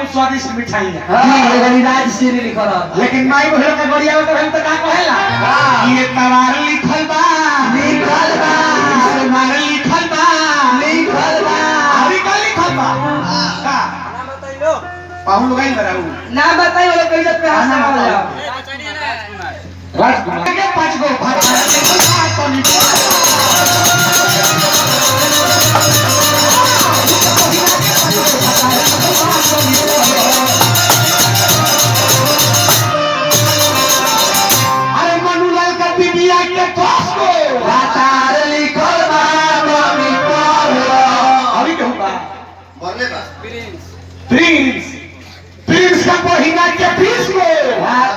एकदम स्वादिष्ट मिठाई है। हां गणिराज श्री लिखल लेकिन माई बहन के बढ़िया तो हम तो का कहेला ये तवार लिखल बा मार लिखल बा अभी का लिखल बा का ना बताइलो पाहुन लोग आई बराऊ ना बताई वाला कैसे पे हाथ ना वाला राजकुमार के 5 गो भात तो अरे मनुलाल का बिटिया के कोस को तार लिखल बा मम्मी पढ़लो अभी कहूं बा बोले बा प्रिंस प्रिंस का बहिना के 20 गो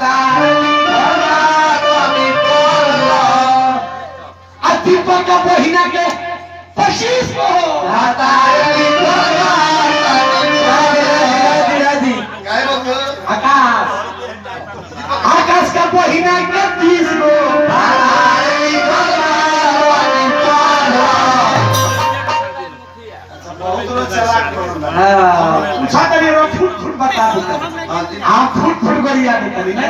तार लिखल बा मम्मी पढ़लो दीपक का बहिना के 25 गो तार लिखल बा मम्मी काय बोल आकाश आकाश का बहिना के 30 गो तार लिखल बा मम्मी पढ़लो बहुत लोग चलाक करो हां पूछा तनी रो फुट फुट बता दो हां जी आप फुट फुट गरिया तनी ना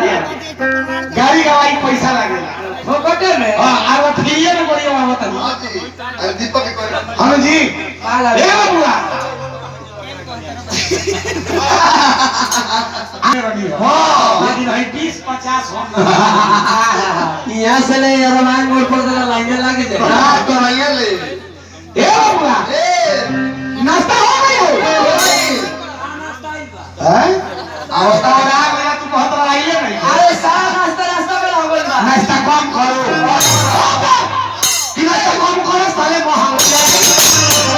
गाड़ी गवाई पैसा लागेला फोकटे में हां और वो फ्रीए में गरिया बतानी हां जी अरे दीपक के कोई हां जी पाला ए बुआ हां लेकिन भाई 20 50 हम यहाँ से ले रमान मोड़ पर लाइन लगे थे हां तो नहीं ले ए बुआ ए नाश्ता हो गई हो हैं अवस्था और आ गया तू बहुत आइए नहीं अरे सारा नाश्ता में लागल बा नाश्ता कम करो कि नाश्ता कम करो साले महंग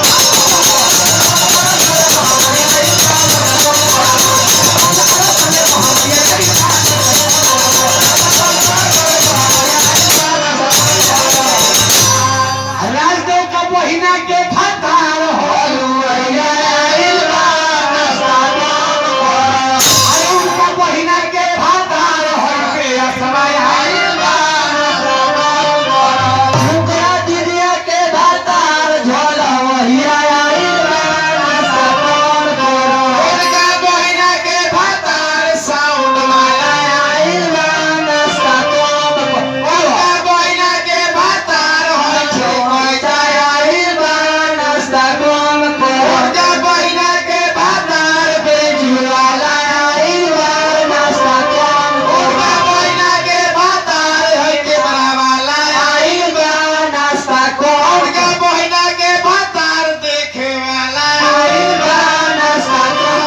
राजदेव का बहिना के फतार होलू उनका बहिना के फतार होल के असवाय मुकरा दीदिया के भातार झोल वहिया आइल बा सकोर करो उनका बहिना के फतार साउंड माला आइल बा नाश्ता कम उनका बहिना के फतार होल के करो आइल बा नाश्ता कम करो उनका बहिना के फतार बेजुवाला आइल बा नाश्ता कम उनका करो बहिना के फतार है के बरावाला आइल बा नाश्ता कम उनका बहिना के फतार देखे वाला आइल बा नाश्ता कम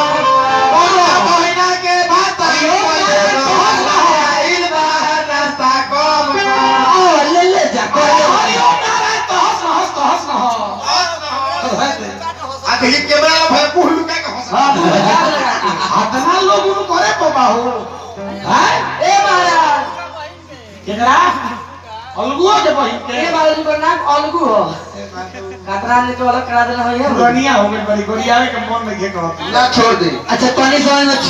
उनका बहिना के फतार आइल बा नाश्ता कम ओ ले ले जा हरिओम नारायण तो हंस न आते ये कैमरा ला भाई पुहलू का हंस आतना लोग उन करे बाबा हो हैं ए महाराज केकरा अलगुआ के बहिन के ए महाराज को नाम अलगू हो कतरा ने तो अलग करा देना है पुरानिया हो गई बड़ी गोरियावे के मन में घे कहत ना छोड़ दे अच्छा तनी समय में